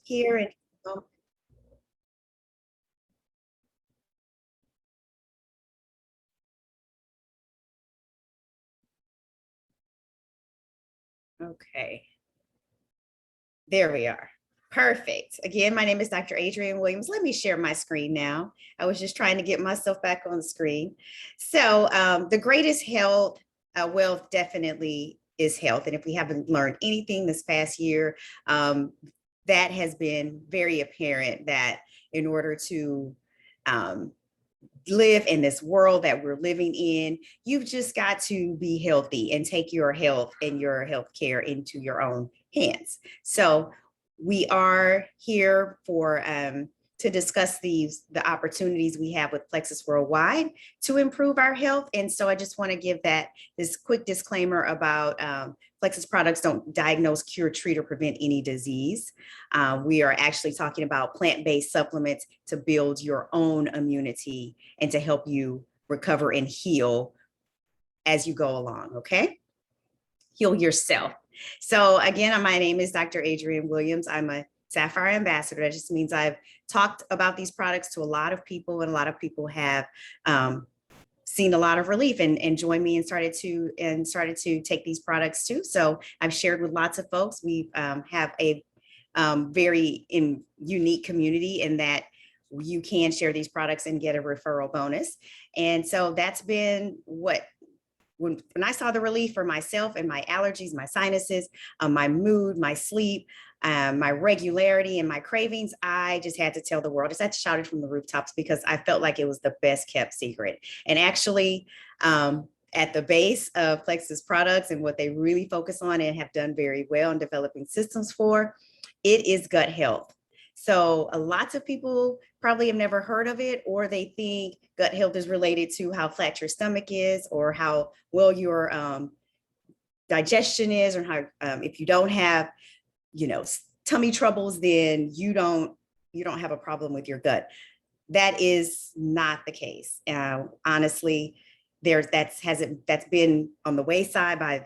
here and oh, okay, there we are. Perfect. Again, my name is Dr. Adrienne Williams. Let me share my screen now. I was just trying to get myself back on the screen. So the greatest health, wealth definitely is health. And if we haven't learned anything this past year, that has been very apparent that in order to um, live in this world that we're living in, you've just got to be healthy and take your health and your health care into your own hands. So we are here for to discuss the opportunities we have with Plexus Worldwide to improve our health. And so I just want to give that this quick disclaimer about Plexus products don't diagnose, cure, treat, or prevent any disease. We are actually talking about plant-based supplements to build your own immunity and to help you recover and heal as you go along, okay? Heal yourself. So again, my name is Dr. Adrienne Williams. I'm a Sapphire Ambassador. That just means I've talked about these products to a lot of people, and a lot of people have seen a lot of relief and joined me and started to take these products too. So I've shared with lots of folks. We have a very unique community in that you can share these products and get a referral bonus. And so that's been what when I saw the relief for myself and my allergies, my sinuses, my mood, my sleep, my regularity and my cravings, I just had to tell the world. I just had to shout it from the rooftops because I felt like it was the best kept secret. And actually, at the base of Plexus products and what they really focus on and have done very well in developing systems for, it is gut health. So lots of people probably have never heard of it, or they think gut health is related to how flat your stomach is or how well your digestion is, or how if you don't have, tummy troubles, then you don't have a problem with your gut. That is not the case. Honestly, that's been on the wayside by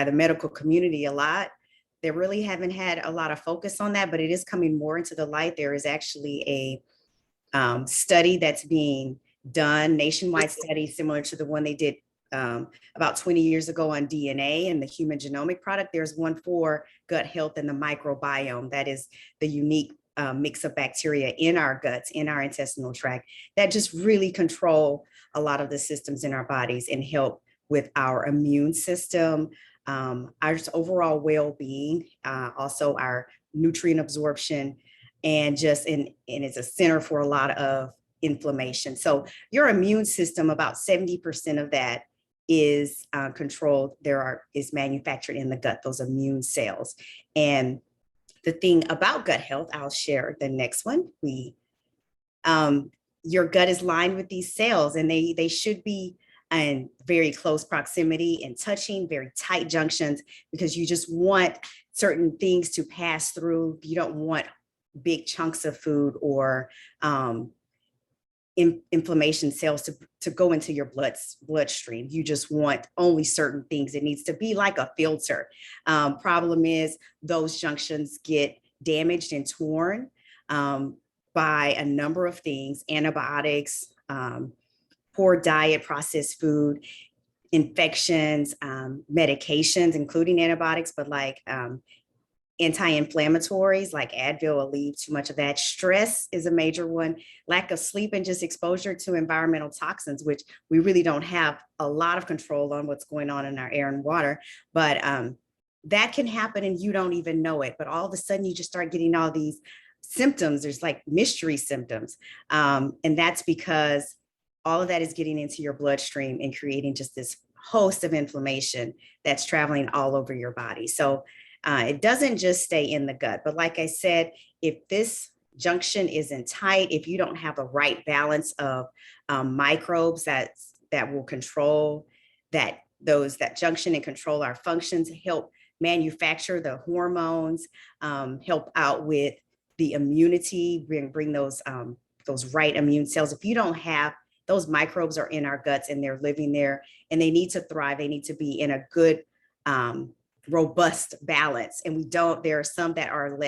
the medical community a lot. They really haven't had a lot of focus on that, but it is coming more into the light. There is actually a study that's being done, nationwide study similar to the one they did about 20 years ago on DNA and the human genomic product. There's one for gut health and the microbiome. That is the unique mix of bacteria in our guts, in our intestinal tract, that just really control a lot of the systems in our bodies and help with our immune system, our just overall well-being, also our nutrient absorption, and it's a center for a lot of inflammation. So your immune system, about 70% of that is controlled. Is manufactured in the gut, those immune cells. And the thing about gut health, I'll share the next one. Your gut is lined with these cells, and they should be in very close proximity and touching, very tight junctions, because you just want certain things to pass through. You don't want big chunks of food or inflammation cells to go into your bloodstream. You just want only certain things. It needs to be like a filter. Problem is those junctions get damaged and torn by a number of things: antibiotics, poor diet, processed food, infections, medications, including antibiotics, but like anti-inflammatories like Advil alleviate too much of that. Stress is a major one. Lack of sleep and just exposure to environmental toxins, which we really don't have a lot of control on what's going on in our air and water. But that can happen and you don't even know it. But all of a sudden you just start getting all these symptoms. There's like mystery symptoms. And that's because all of that is getting into your bloodstream and creating just this host of inflammation that's traveling all over your body. So it doesn't just stay in the gut. But like I said, if this junction isn't tight, if you don't have the right balance of microbes that will control that junction and control our functions, help manufacture the hormones, help out with the immunity, bring those right immune cells. If you don't have those microbes are in our guts and they're living there and they need to thrive, they need to be in a good robust balance, and we don't. There are some that are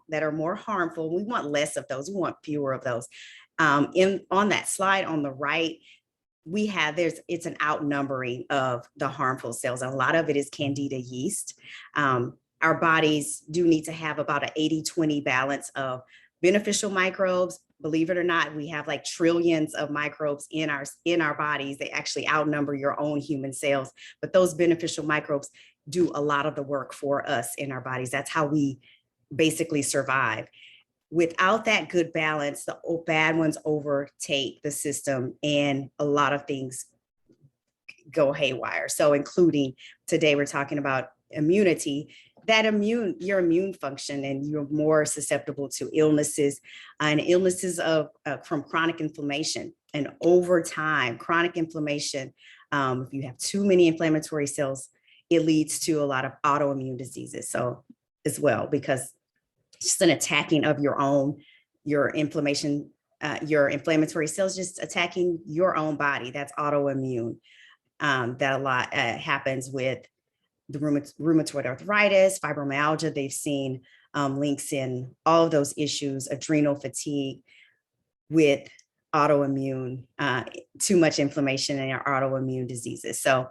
that are more harmful. We want less of those. We want fewer of those. On that slide on the right, we have it's an outnumbering of the harmful cells. A lot of it is Candida yeast. Our bodies do need to have about an 80-20 balance of beneficial microbes. Believe it or not, we have like trillions of microbes in our bodies. They actually outnumber your own human cells, but those beneficial microbes do a lot of the work for us in our bodies. That's how we basically survive. Without that good balance, the bad ones overtake the system and a lot of things go haywire. So including today, we're talking about immunity, your immune function, and you're more susceptible to illnesses and illnesses from chronic inflammation. And over time, chronic inflammation, if you have too many inflammatory cells, it leads to a lot of autoimmune diseases. So as well, because just an attacking of your inflammatory cells, just attacking your own body. That's autoimmune. That a lot happens with the rheumatoid arthritis, fibromyalgia. They've seen links in all of those issues, adrenal fatigue with autoimmune, too much inflammation in our autoimmune diseases. So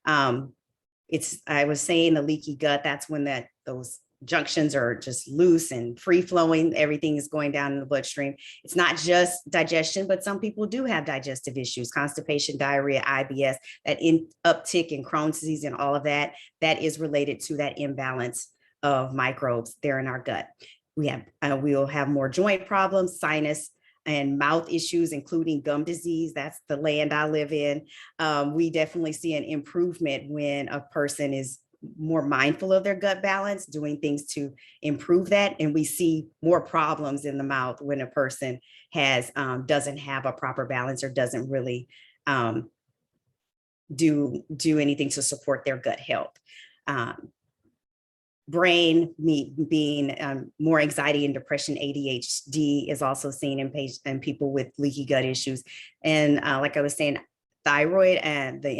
I was saying the leaky gut, that's when those junctions are just loose and free flowing. Everything is going down in the bloodstream. It's not just digestion, but some people do have digestive issues, constipation, diarrhea, IBS, that uptick in Crohn's disease and all of that is related to that imbalance of microbes there in our gut. We'll have more joint problems, sinus and mouth issues, including gum disease. That's the land I live in. We definitely see an improvement when a person is more mindful of their gut balance, doing things to improve that. And we see more problems in the mouth when a person doesn't have a proper balance or doesn't really do anything to support their gut health. Brain being more anxiety and depression, ADHD is also seen in people with leaky gut issues. And like I was saying, thyroid and the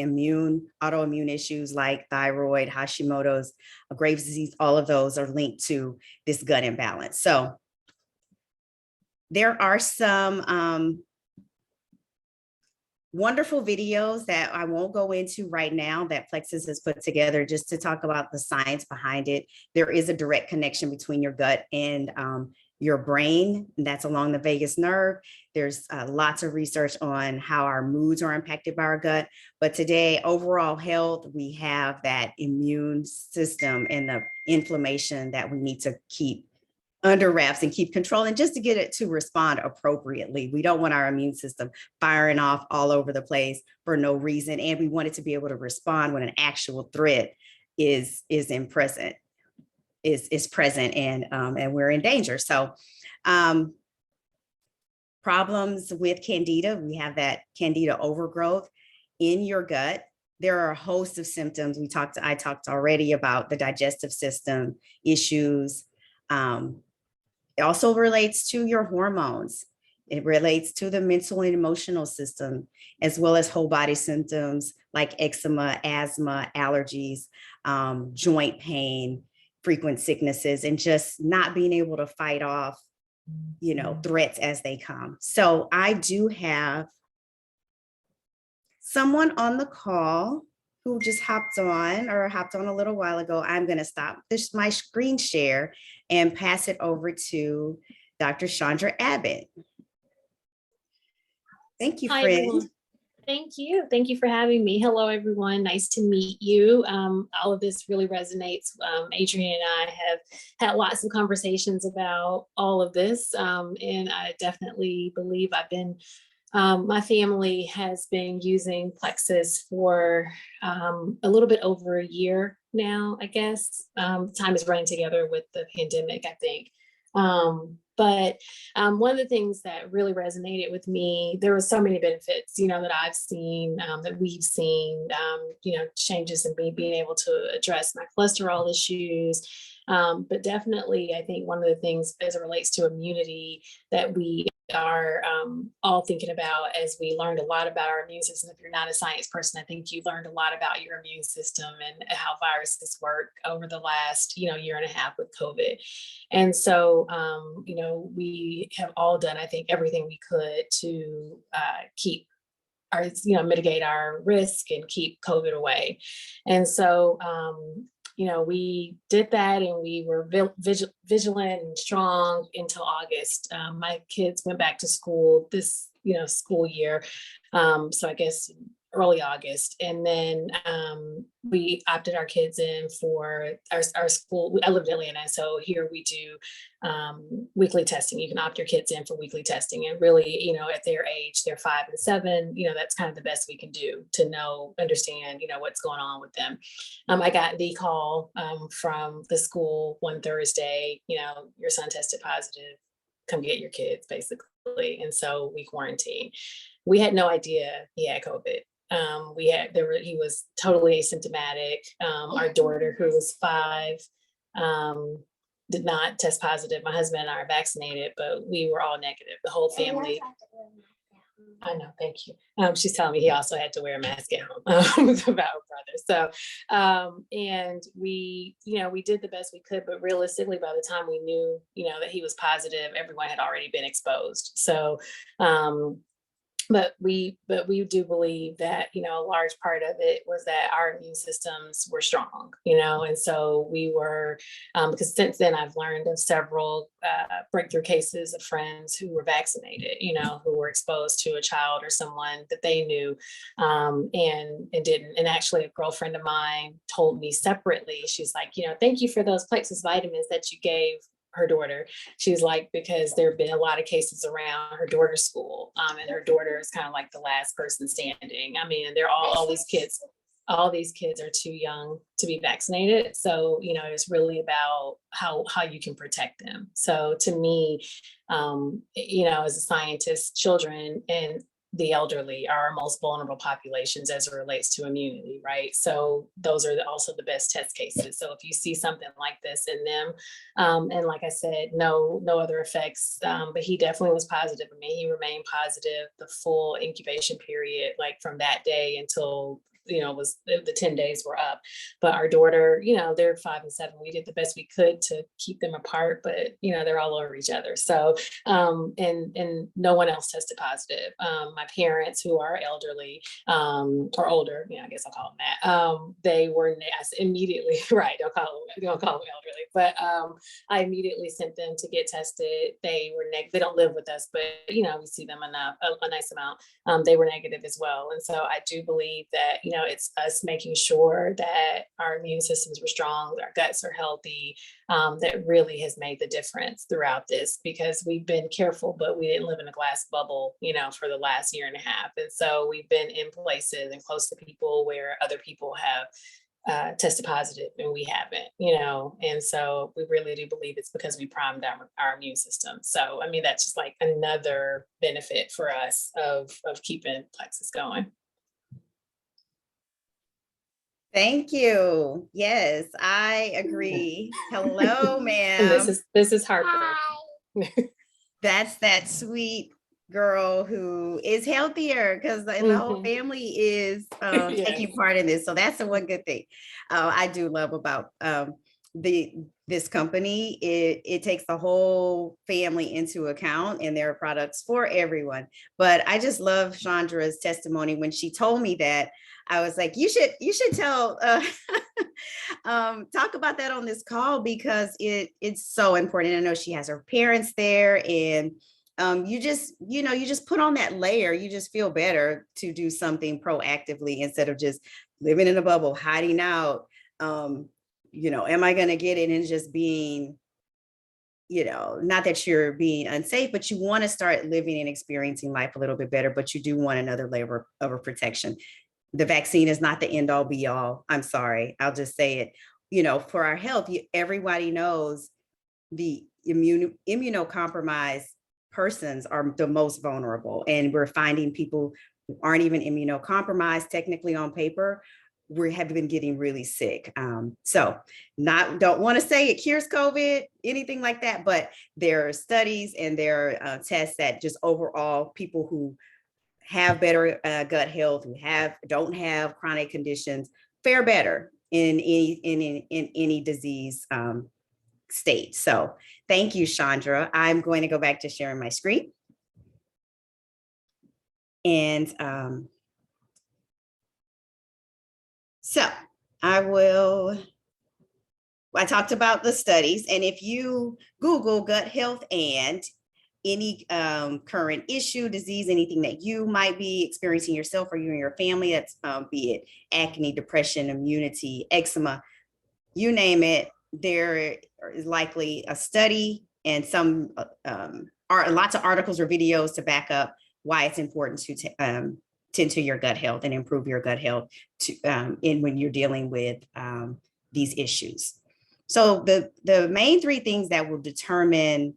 autoimmune issues like thyroid, Hashimoto's, Graves' disease, all of those are linked to this gut imbalance. So there are some wonderful videos that I won't go into right now that Plexus has put together just to talk about the science behind it. There is a direct connection between your gut and your brain, and that's along the vagus nerve. There's lots of research on how our moods are impacted by our gut. But today, overall health, we have that immune system and the inflammation that we need to keep under wraps and keep controlling just to get it to respond appropriately. We don't want our immune system firing off all over the place for no reason. And we want it to be able to respond when an actual threat is present and we're in danger. So problems with Candida, we have that Candida overgrowth in your gut. There are a host of symptoms. I talked already about the digestive system issues. It also relates to your hormones. It relates to the mental and emotional system, as well as whole body symptoms like eczema, asthma, allergies, joint pain, frequent sicknesses, and just not being able to fight off, threats as they come. So I do have someone on the call who just hopped on a little while ago. I'm going to stop my screen share and pass it over to Dr. Chandra Abbott. Thank you, Hi, friend. everyone. Thank you. Thank you for having me. Hello, everyone. Nice to meet you. All of this really resonates. Adrian and I have had lots of conversations about all of this. And I definitely believe my family has been using Plexus for a little bit over a year now, I guess. Time is running together with the pandemic, I think. But one of the things that really resonated with me, there were so many benefits, that I've seen, that we've seen, changes in me being able to address my cholesterol issues, But definitely, I think one of the things as it relates to immunity that we are all thinking about as we learned a lot about our immune system. If you're not a science person, I think you learned a lot about your immune system and how viruses work over the last, year and a half with COVID. And so, we have all done, I think, everything we could to keep our, mitigate our risk and keep COVID away. And so, we did that and we were vigilant and strong until August. My kids went back to school this, school year. So I guess early August. And then we opted our kids in for our school. I live in Atlanta, so here we do weekly testing. You can opt your kids in for weekly testing. And really, at their age, they're 5 and 7, that's kind of the best we can do to understand, what's going on with them. I got the call from the school one Thursday, your son tested positive, come get your kids, basically. And so we quarantined. We had no idea he had COVID. He was totally asymptomatic. Our daughter, who was 5, did not test positive. My husband and I are vaccinated, but we were all negative. The whole family. I know, thank you. She's telling me he also had to wear a mask at home with about brother. So, and we did the best we could, but realistically, by the time we knew, that he was positive, everyone had already been exposed. So, but we do believe that, a large part of it was that our immune systems were strong, and so we were, because since then I've learned of several breakthrough cases of friends who were vaccinated, who were exposed to a child or someone that they knew, and didn't. And actually a girlfriend of mine told me separately, she's like, thank you for those Plexus vitamins that you gave her daughter. She's like, because there have been a lot of cases around her daughter's school, and her daughter is kind of like the last person standing. I mean, they're all these kids are too young to be vaccinated. So, it's really about how you can protect them. So to me, as a scientist, children and the elderly are our most vulnerable populations as it relates to immunity, right? So those are also the best test cases. So if you see something like this in them, and like I said, no other effects, but he definitely was positive. I mean, he remained positive the full incubation period, like from that day until was the 10 days were up. But our daughter, they're 5 and 7. We did the best we could to keep them apart, but they're all over each other. So and no one else tested positive. My parents, who are elderly or older, I guess I'll call them that. They were immediately right. Don't call them elderly, but I immediately sent them to get tested. They were negative. They don't live with us, but we see them enough, a nice amount. They were negative as well. And so I do believe that it's us making sure that our immune systems were strong, our guts are healthy, that really has made the difference throughout this, because we've been careful, but we didn't live in a glass bubble, for the last year and a half. And so we've been in places and close to people where other people have tested positive and we haven't, and so we really do believe it's because we primed our immune system. So, I mean, that's just like another benefit for us of keeping Plexus going. Thank you. Yes, I agree. Hello, And ma'am. this is Harper. That's that sweet girl who is healthier, because the whole family is taking part in this. So that's the one good thing I do love about this company. It takes the whole family into account, and there are products for everyone. But I just love Chandra's testimony. When she told me that, I was like, you should tell talk about that on this call, because it's so important. I know she has her parents there, and you just put on that layer. You just feel better to do something proactively instead of just living in a bubble, hiding out. Am I going to get it? And just being, not that you're being unsafe, but you want to start living and experiencing life a little bit better, but you do want another layer of a protection. The vaccine is not the end all be all. I'm sorry. I'll just say it. For our health, everybody knows the immunocompromised persons are the most vulnerable. And we're finding people who aren't even immunocompromised technically on paper we have been getting really sick. So don't want to say it cures COVID, anything like that, but there are studies and there are tests that just overall people who have better gut health, who don't have chronic conditions, fare better in any disease state. So thank you, Chandra. I'm going to go back to sharing my screen. And so I talked about the studies, and if you Google gut health and any current issue, disease, anything that you might be experiencing yourself or you and your family, that's be it acne, depression, immunity, eczema, you name it, there is likely a study and some lots of articles or videos to back up why it's important to tend to your gut health and improve your gut health when you're dealing with these issues. So the main three things that will determine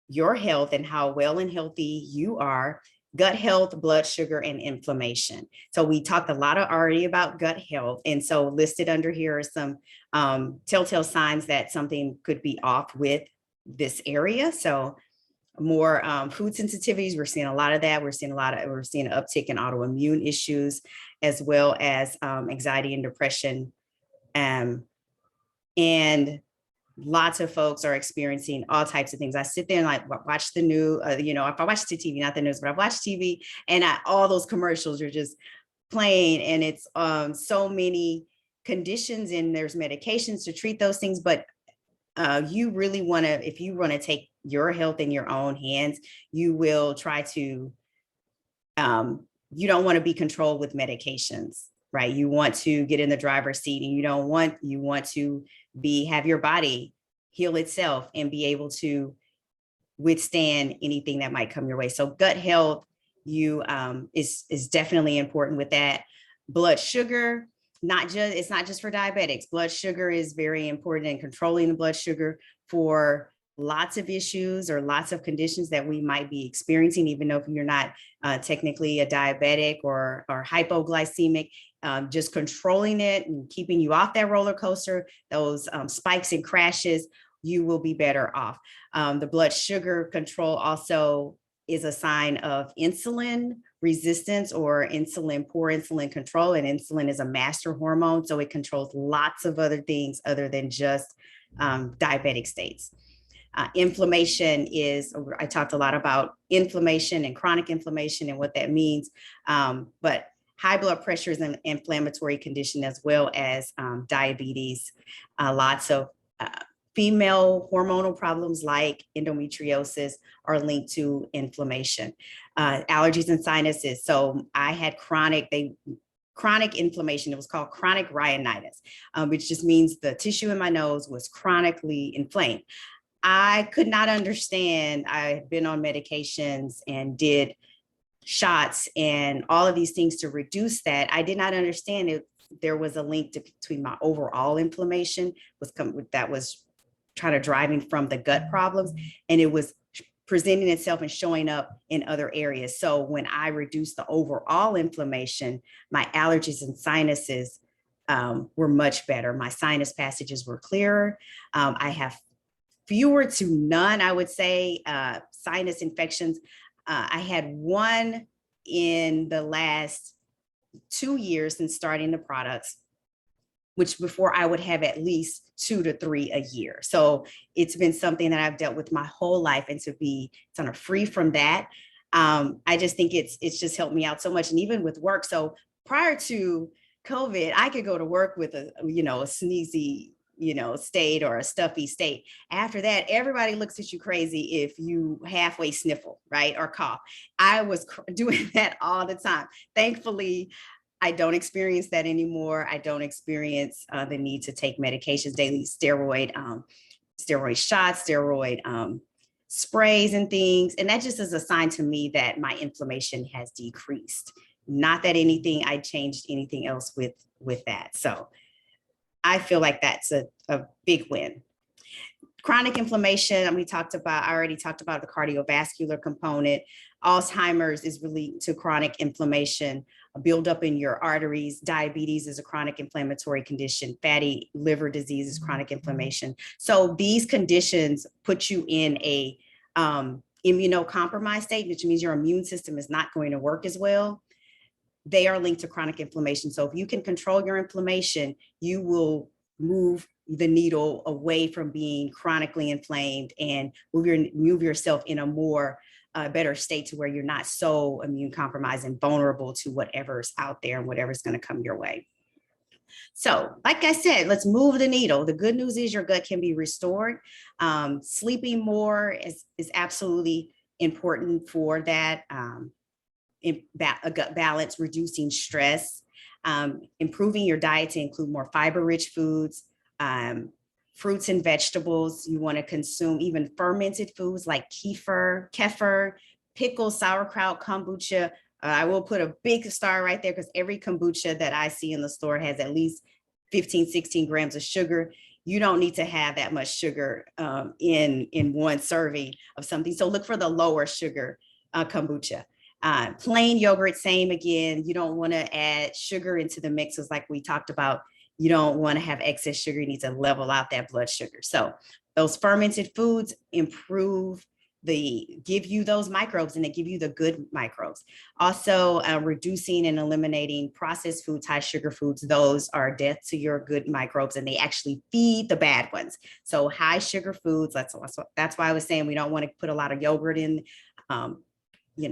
your health and how well and healthy you are: gut health, blood sugar, and inflammation. So we talked a lot already about gut health. And so listed under here are some telltale signs that something could be off with this area. So more food sensitivities, we're seeing a lot of that. We're seeing an uptick in autoimmune issues, as well as anxiety and depression. And lots of folks are experiencing all types of things. I sit there and like watch the news, if I watch the TV, not the news, but I watch TV, and all those commercials are just playing, and it's so many conditions, and there's medications to treat those things. But you really want to, if you want to take your health in your own hands, you will try to, you don't want to be controlled with medications, right? You want to get in the driver's seat, and you want to have your body heal itself and be able to withstand anything that might come your way. So gut health, is definitely important with that. Blood sugar, it's not just for diabetics. Blood sugar is very important in controlling the blood sugar for lots of issues or lots of conditions that we might be experiencing, even though if you're not technically a diabetic or hypoglycemic. Just controlling it and keeping you off that roller coaster, those spikes and crashes, you will be better off. The blood sugar control also is a sign of insulin resistance or poor insulin control. And insulin is a master hormone, so it controls lots of other things other than just diabetic states. Inflammation I talked a lot about inflammation and chronic inflammation and what that means, but high blood pressure is an inflammatory condition, as well as diabetes. Lots of female hormonal problems like endometriosis are linked to inflammation. Allergies and sinuses. So I had chronic inflammation. It was called chronic rhinitis, which just means the tissue in my nose was chronically inflamed. I could not understand. I had been on medications and did shots and all of these things to reduce that. I did not understand if there was a link between my overall inflammation that was trying to driving from the gut problems, and it was presenting itself and showing up in other areas. So when I reduced the overall inflammation, my allergies and sinuses were much better. My sinus passages were clearer. I have fewer to none, I would say, sinus infections. I had one in the last 2 years since starting the products, which before I would have at least 2 to 3 a year. So it's been something that I've dealt with my whole life, and to be kind of free from that, I just think it's just helped me out so much. And even with work, so prior to COVID, I could go to work with a sneezy state or a stuffy state. After that, everybody looks at you crazy if you halfway sniffle, right, or cough. I was doing that all the time. Thankfully, I don't experience that anymore. I don't experience the need to take medications daily, steroid shots, steroid sprays and things. And that just is a sign to me that my inflammation has decreased. Not that I changed anything else with that. So I feel like that's a big win. Chronic inflammation, I already talked about the cardiovascular component. Alzheimer's is related to chronic inflammation, a buildup in your arteries. Diabetes is a chronic inflammatory condition. Fatty liver disease is chronic inflammation. So these conditions put you in a immunocompromised state, which means your immune system is not going to work as well. They are linked to chronic inflammation. So if you can control your inflammation, you will move the needle away from being chronically inflamed and move yourself in a more better state to where you're not so immune compromised and vulnerable to whatever's out there and whatever's going to come your way. So, like I said, let's move the needle. The good news is your gut can be restored. Sleeping more is absolutely important for that. A gut balance, reducing stress, improving your diet to include more fiber-rich foods, fruits and vegetables. You want to consume even fermented foods like kefir, pickles, sauerkraut, kombucha. I will put a big star right there because every kombucha that I see in the store has at least 15, 16 grams of sugar. You don't need to have that much sugar in one serving of something. So look for the lower sugar kombucha. Plain yogurt, same again. You don't want to add sugar into the mixes like we talked about. You don't want to have excess sugar. You need to level out that blood sugar. So those fermented foods give you those microbes, and they give you the good microbes. Also, reducing and eliminating processed foods, high sugar foods, those are death to your good microbes, and they actually feed the bad ones. So high sugar foods, that's why I was saying we don't want to put a lot of yogurt in,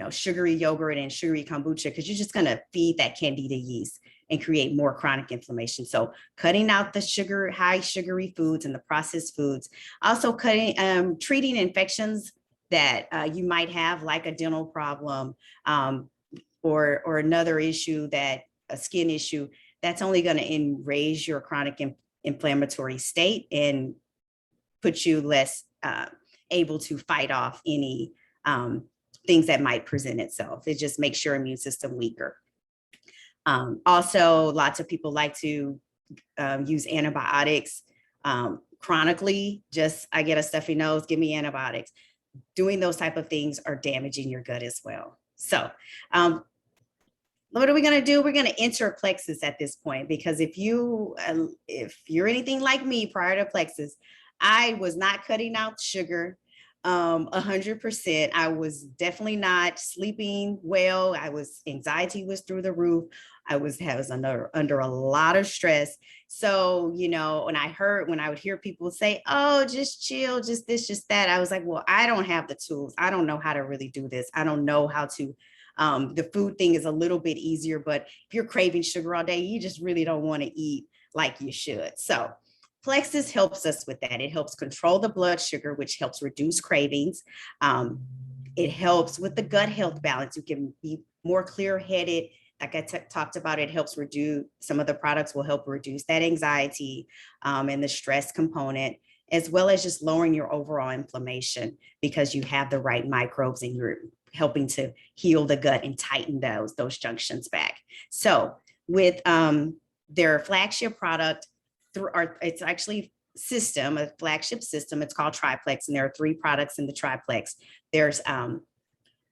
sugary yogurt and sugary kombucha, because you're just going to feed that candida yeast and create more chronic inflammation. So cutting out the high sugary foods and the processed foods. Also treating infections that you might have, like a dental problem or another issue, a skin issue, that's only going to enrage your chronic inflammatory state and put you less able to fight off any things that might present itself. It just makes your immune system weaker. Also, lots of people like to use antibiotics chronically. I get a stuffy nose, give me antibiotics. Doing those type of things are damaging your gut as well. So what are we going to do? We're going to enter Plexus at this point, because if you're anything like me prior to Plexus, I was not cutting out sugar 100%. I was definitely not sleeping well. Anxiety was through the roof. I was under a lot of stress. So, when I would hear people say, oh, just chill, just this, just that, I was like, well, I don't have the tools. I don't know how to really do this. I don't know how to. The food thing is a little bit easier, but if you're craving sugar all day, you just really don't want to eat like you should. So Plexus helps us with that. It helps control the blood sugar, which helps reduce cravings. It helps with the gut health balance. You can be more clear-headed. Like I talked about, it helps reduce, some of the products will help reduce that anxiety and the stress component, as well as just lowering your overall inflammation, because you have the right microbes and you're helping to heal the gut and tighten those junctions back. So with their flagship product, it's actually a flagship system. It's called Triplex, and there are 3 products in the Triplex. There's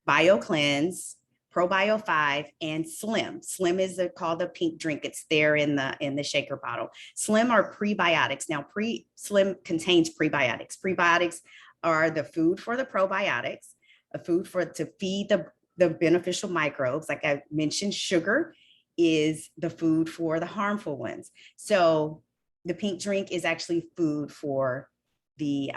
BioCleanse, ProBio 5, and Slim. Slim is called the pink drink. It's there in the shaker bottle. Slim are prebiotics. Now, Slim contains prebiotics. Prebiotics are the food for the probiotics, a food to feed the beneficial microbes. Like I mentioned, sugar is the food for the harmful ones. So the pink drink is actually food for the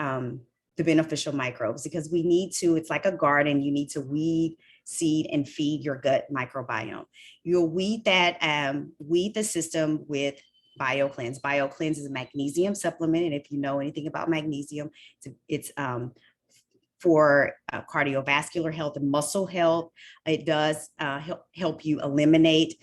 beneficial microbes, because it's like a garden. You need to weed, seed, and feed your gut microbiome. You'll weed the system with BioCleanse. BioCleanse is a magnesium supplement. And if you know anything about magnesium, it's for cardiovascular health and muscle health. It does help you eliminate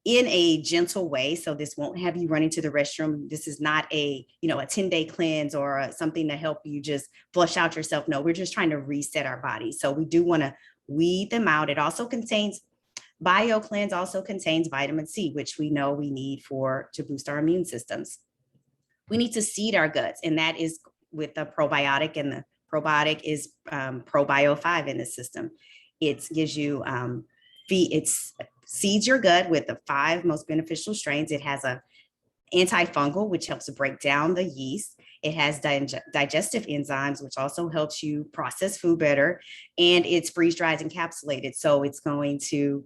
in a gentle way. So this won't have you running to the restroom. This is not a 10-day cleanse or something to help you just flush out yourself. No, we're just trying to reset our bodies. So we do want to weed them out. BioCleanse also contains vitamin C, which we know we need to boost our immune systems. We need to seed our guts, and that is with the probiotic, and the probiotic is Probio 5 in the system. It gives you it seeds your gut with the 5 most beneficial strains. It has a antifungal, which helps to break down the yeast. It has digestive enzymes, which also helps you process food better. And it's freeze dried encapsulated. So it's going to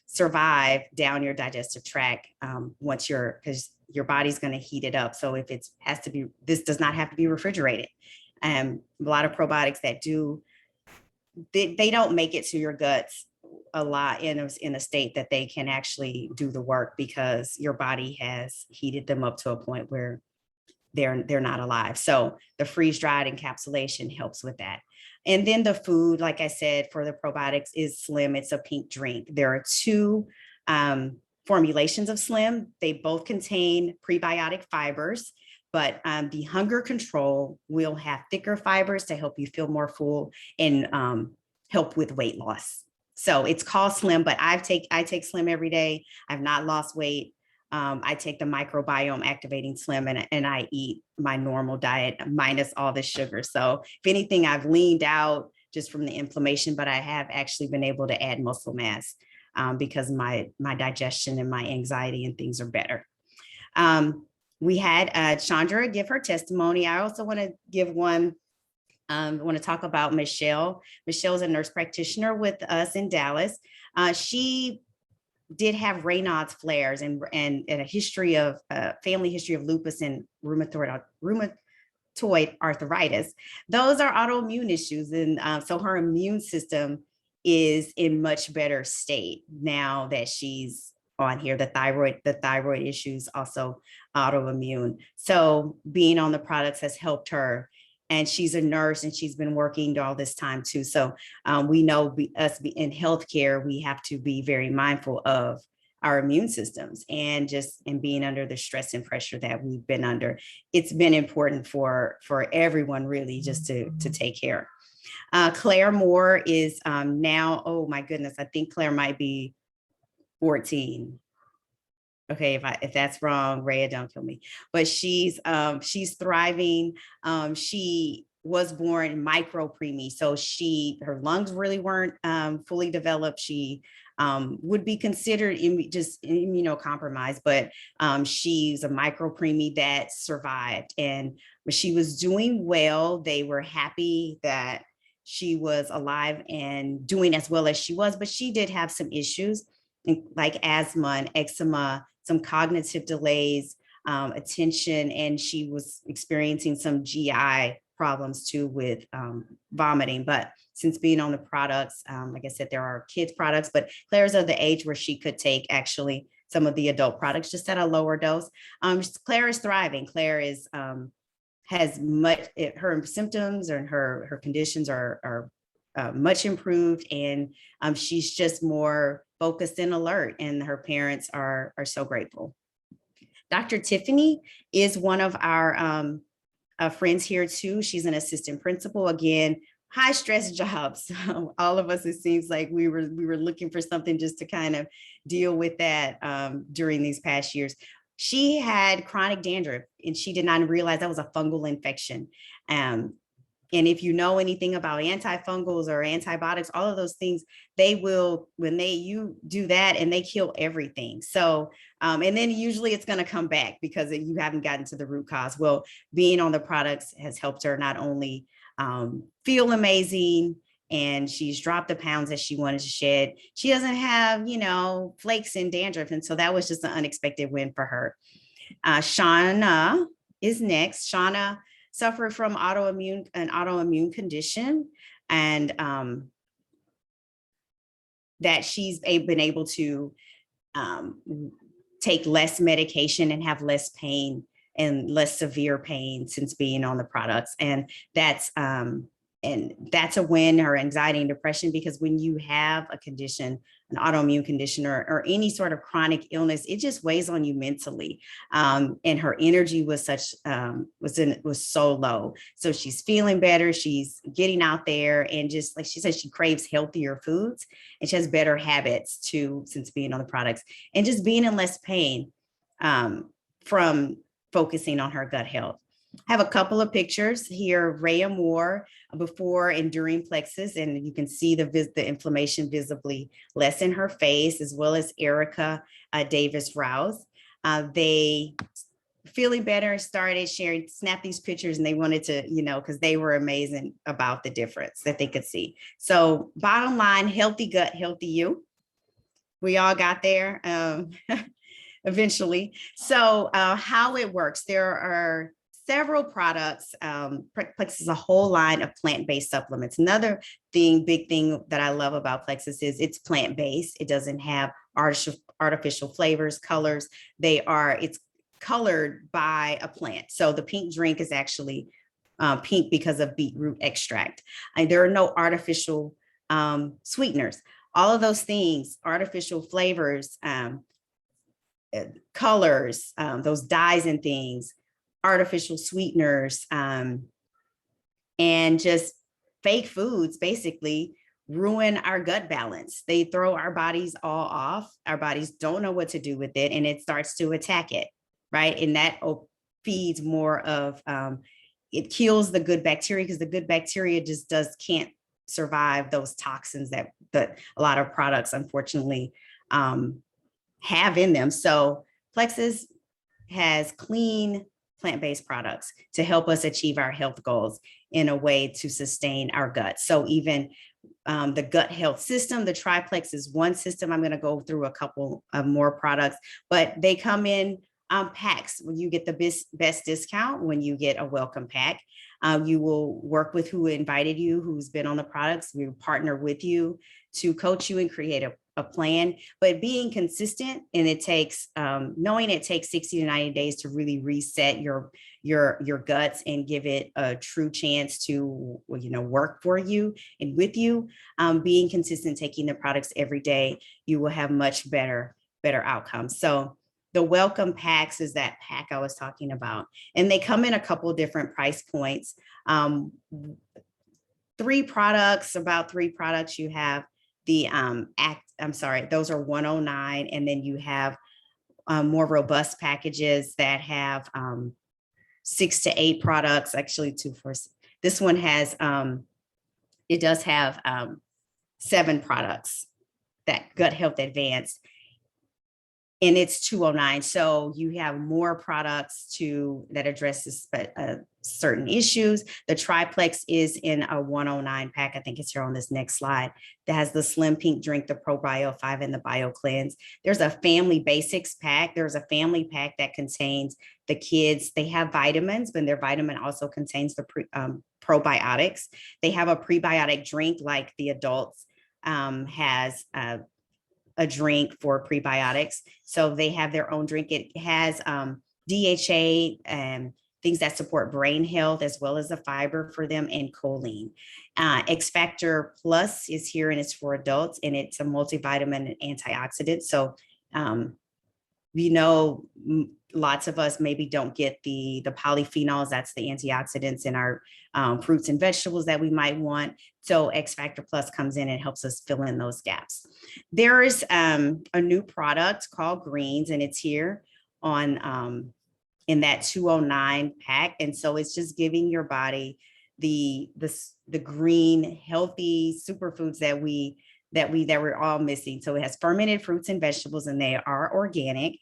survive down your digestive tract because your body's going to heat it up. So if this does not have to be refrigerated. A lot of probiotics that do, they don't make it to your guts a lot in a state that they can actually do the work, because your body has heated them up to a point where they're not alive. So the freeze dried encapsulation helps with that. And then the food, like I said, for the probiotics is Slim. It's a pink drink. There are 2 formulations of Slim. They both contain prebiotic fibers, but the Hunger Control will have thicker fibers to help you feel more full and help with weight loss. So it's called Slim, but I take Slim every day. I've not lost weight. I take the microbiome activating Slim, and I eat my normal diet minus all the sugar. So if anything, I've leaned out just from the inflammation, but I have actually been able to add muscle mass because my digestion and my anxiety and things are better. We had Chandra give her testimony. I also want to give one. I want to talk about Michelle. Michelle's a nurse practitioner with us in Dallas. She did have Raynaud's flares and a history of family history of lupus and rheumatoid arthritis. Those are autoimmune issues. And so her immune system is in much better state now that she's on here. The thyroid issues also autoimmune. So being on the products has helped her. And she's a nurse and she's been working all this time too. So we know in healthcare, we have to be very mindful of our immune systems and being under the stress and pressure that we've been under. It's been important for everyone really just to take care. Claire Moore is now, oh my goodness, I think Claire might be 14. Okay, if that's wrong, Rhea, don't kill me. But she's thriving. She was born micro preemie, so her lungs really weren't fully developed. She would be considered just immunocompromised, but she's a micro preemie that survived. And when she was doing well, they were happy that she was alive and doing as well as she was, but she did have some issues like asthma and eczema, some cognitive delays, attention, and she was experiencing some GI problems too with vomiting. But since being on the products, like I said, there are kids products, but Claire's of the age where she could take actually some of the adult products just at a lower dose. Claire is thriving. Claire is has much, her symptoms and her conditions are much improved, and she's just more focused and alert, and her parents are so grateful. Dr. Tiffany is one of our friends here too. She's an assistant principal. Again, high stress jobs. All of us, it seems like we were looking for something just to kind of deal with that during these past years. She had chronic dandruff and she did not realize that was a fungal infection. And if you know anything about antifungals or antibiotics, all of those things, they will, you do that and they kill everything. So, and then usually it's going to come back because you haven't gotten to the root cause. Well, being on the products has helped her not only feel amazing, and she's dropped the pounds that she wanted to shed. She doesn't have, flakes and dandruff. And so that was just an unexpected win for her. Shauna is next. Shauna suffered from an autoimmune condition, and that she's been able to take less medication and have less pain and less severe pain since being on the products. And that's a win, her anxiety and depression, because when you have a condition, an autoimmune condition or any sort of chronic illness, it just weighs on you mentally. And her energy was was so low. So she's feeling better. She's getting out there, and just like she said, she craves healthier foods and she has better habits too, since being on the products, and just being in less pain from focusing on her gut health. Have a couple of pictures here, Rhea Moore before and during Plexus, and you can see the inflammation visibly less in her face, as well as Erica Davis Rouse. They feeling better, started sharing, snap these pictures, and they wanted to, because they were amazing about the difference that they could see. So bottom line, healthy gut, healthy you. We all got there eventually. So how it works, there are several products. Plexus is a whole line of plant-based supplements. Another big thing that I love about Plexus is it's plant-based. It doesn't have artificial flavors, colors. It's colored by a plant. So the pink drink is actually pink because of beetroot extract. And there are no artificial sweeteners. All of those things, artificial flavors, colors, those dyes and things, artificial sweeteners, and just fake foods basically ruin our gut balance. They throw our bodies all off. Our bodies don't know what to do with it, and it starts to attack it, right? And that feeds more of, it kills the good bacteria, because the good bacteria just can't survive those toxins that a lot of products unfortunately have in them. So Plexus has clean plant-based products to help us achieve our health goals in a way to sustain our gut. So even the gut health system, the triplex is one system. I'm going to go through a couple of more products, but they come in packs. When you get the best discount when you get a welcome pack. You will work with who invited you, who's been on the products. We will partner with you to coach you and create a plan, but being consistent, and it takes knowing it takes 60 to 90 days to really reset your guts and give it a true chance to work for you and with you. Being consistent, taking the products every day, you will have much better outcomes. So the welcome packs is that pack I was talking about, and they come in a couple of different price points. About three products. You have the those are $109, and then you have more robust packages that have 6 to 8 products. Actually, this one has it does have 7 products, that Gut Health Advanced, and it's $209. So you have more products that addresses certain issues. The triplex is in a 109 pack. I think it's here on this next slide. That has the Slim Pink Drink, the Probio 5, and the Bio Cleanse. There's a Family Basics pack. There's a family pack that contains the kids. They have vitamins, but their vitamin also contains the probiotics. They have a prebiotic drink like the adults has a drink for prebiotics. So they have their own drink. It has DHA and things that support brain health, as well as the fiber for them, and choline. X Factor Plus is here, and it's for adults, and it's a multivitamin and antioxidant. So, lots of us maybe don't get the polyphenols, that's the antioxidants in our fruits and vegetables that we might want. So X Factor Plus comes in and helps us fill in those gaps. There is a new product called Greens, and it's here on in that 209 pack. And so it's just giving your body the green, healthy superfoods that we're all missing. So it has fermented fruits and vegetables, and they are organic.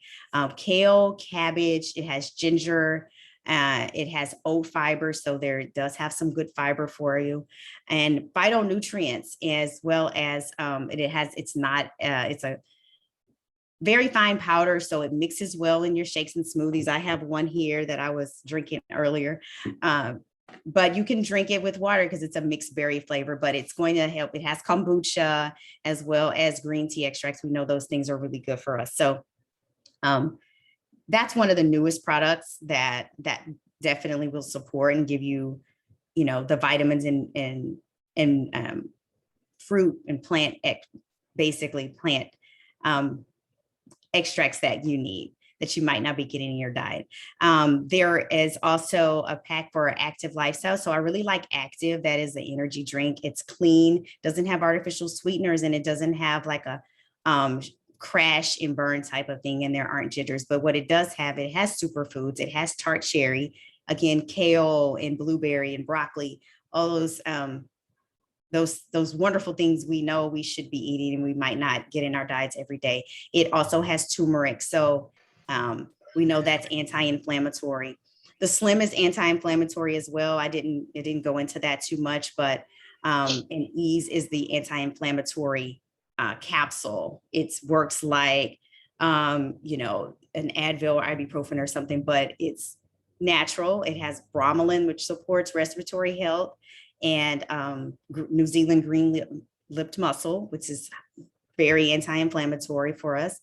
Kale, cabbage, it has ginger, it has oat fiber, so it does have some good fiber for you, and phytonutrients, as well as it's a very fine powder, so it mixes well in your shakes and smoothies. I have one here that I was drinking earlier. But you can drink it with water because it's a mixed berry flavor, but it's going to help. It has kombucha as well as green tea extracts. We know those things are really good for us. So that's one of the newest products that definitely will support and give you, the vitamins and fruit and plant, basically plant extracts that you need, that you might not be getting in your diet. There is also a pack for active lifestyle. So I really like Active. That is the energy drink. It's clean, doesn't have artificial sweeteners, and it doesn't have like a crash and burn type of thing, and there aren't jitters. But what it does have, it has superfoods. It has tart cherry, again, kale and blueberry and broccoli, all those wonderful things we know we should be eating and we might not get in our diets every day. It also has turmeric. So we know that's anti-inflammatory. The Slim is anti-inflammatory as well. it didn't go into that too much, but and Ease is the anti-inflammatory capsule. It works like, you know, an Advil or ibuprofen or something, but it's natural. It has bromelain, which supports respiratory health, and New Zealand green lipped mussel, which is very anti-inflammatory for us,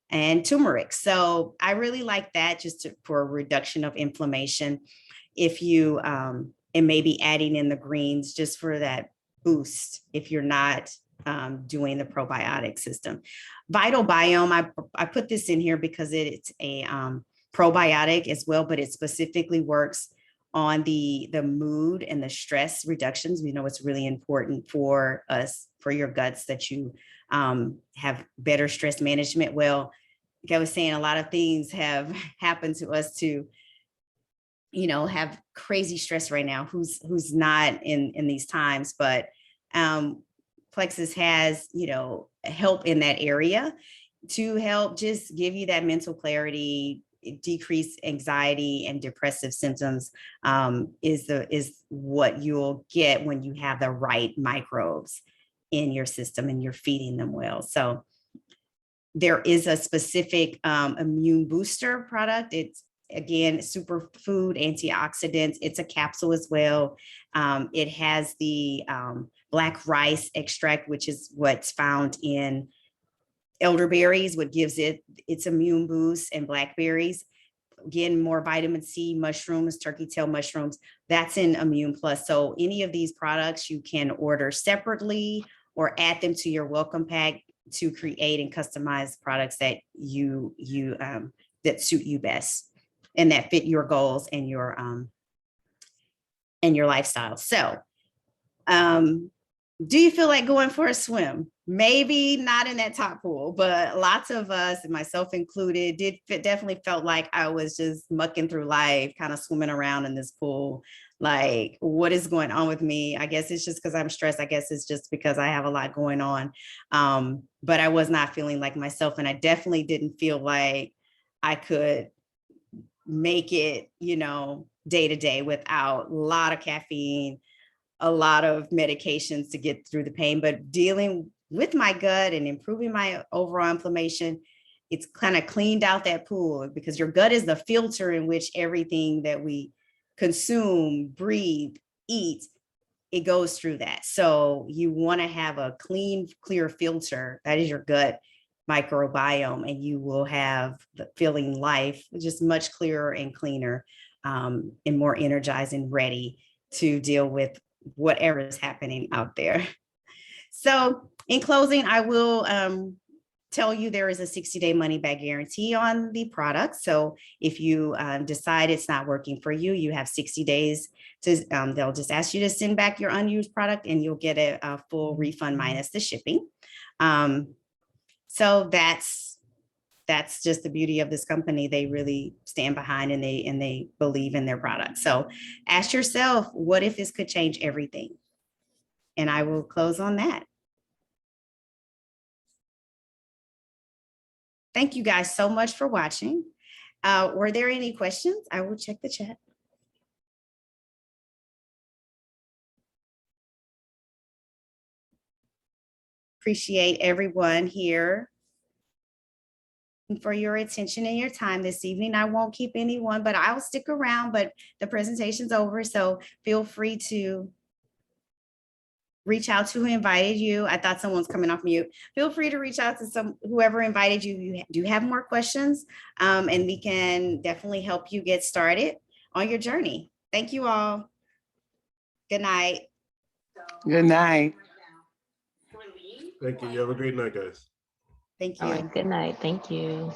and turmeric. So I really like that for a reduction of inflammation. If you, and maybe adding in the greens just for that boost if you're not doing the probiotic system. Vital Biome, I put this in here because it's a probiotic as well, but it specifically works on the mood and the stress reductions. We know it's really important for us, for your guts, that you have better stress management. Well, like I was saying, a lot of things have happened to us to, you know, have crazy stress right now. Who's not in these times, but Plexus has, you know, help in that area to help just give you that mental clarity, decrease anxiety and depressive symptoms, is what you'll get when you have the right microbes in your system and you're feeding them well. So there is a specific immune booster product. It's, again, superfood antioxidants. It's a capsule as well. It has the black rice extract, which is what's found in elderberries, what gives it its immune boost, and blackberries. Again, more vitamin C, mushrooms, turkey tail mushrooms, that's in Immune Plus. So any of these products you can order separately or add them to your welcome pack to create and customize products that you that suit you best and that fit your goals and your lifestyle. So do you feel like going for a swim? Maybe not in that top pool, but lots of us, and myself included, definitely felt like I was just mucking through life, kind of swimming around in this pool. Like, what is going on with me? I guess it's just because I'm stressed. I guess it's just because I have a lot going on. But I was not feeling like myself. And I definitely didn't feel like I could make it, you know, day to day without a lot of caffeine, a lot of medications to get through the pain, but dealing with my gut and improving my overall inflammation, it's kind of cleaned out that pool, because your gut is the filter in which everything that we consume, breathe, eat, it goes through that. So you want to have a clean, clear filter. That is your gut microbiome, and you will have the feeling life just much clearer and cleaner, and more energized and ready to deal with whatever is happening out there. So in closing, I will tell you there is a 60-day money back guarantee on the product. So if you decide it's not working for you, you have 60 days to, they'll just ask you to send back your unused product and you'll get a full refund minus the shipping. So that's just the beauty of this company. They really stand behind and they believe in their product. So ask yourself, what if this could change everything? And I will close on that. Thank you guys so much for watching. Were there any questions? I will check the chat. Appreciate everyone here for your attention and your time this evening. I won't keep anyone, but I'll stick around, but the presentation's over. So feel free to reach out to who invited you. I thought someone's coming off mute. Feel free to reach out to whoever invited you. You do have more questions, and we can definitely help you get started on your journey. Thank you all. Good night. Good night. Thank you. You have a great night, guys. Thank you. All right, good night. Thank you.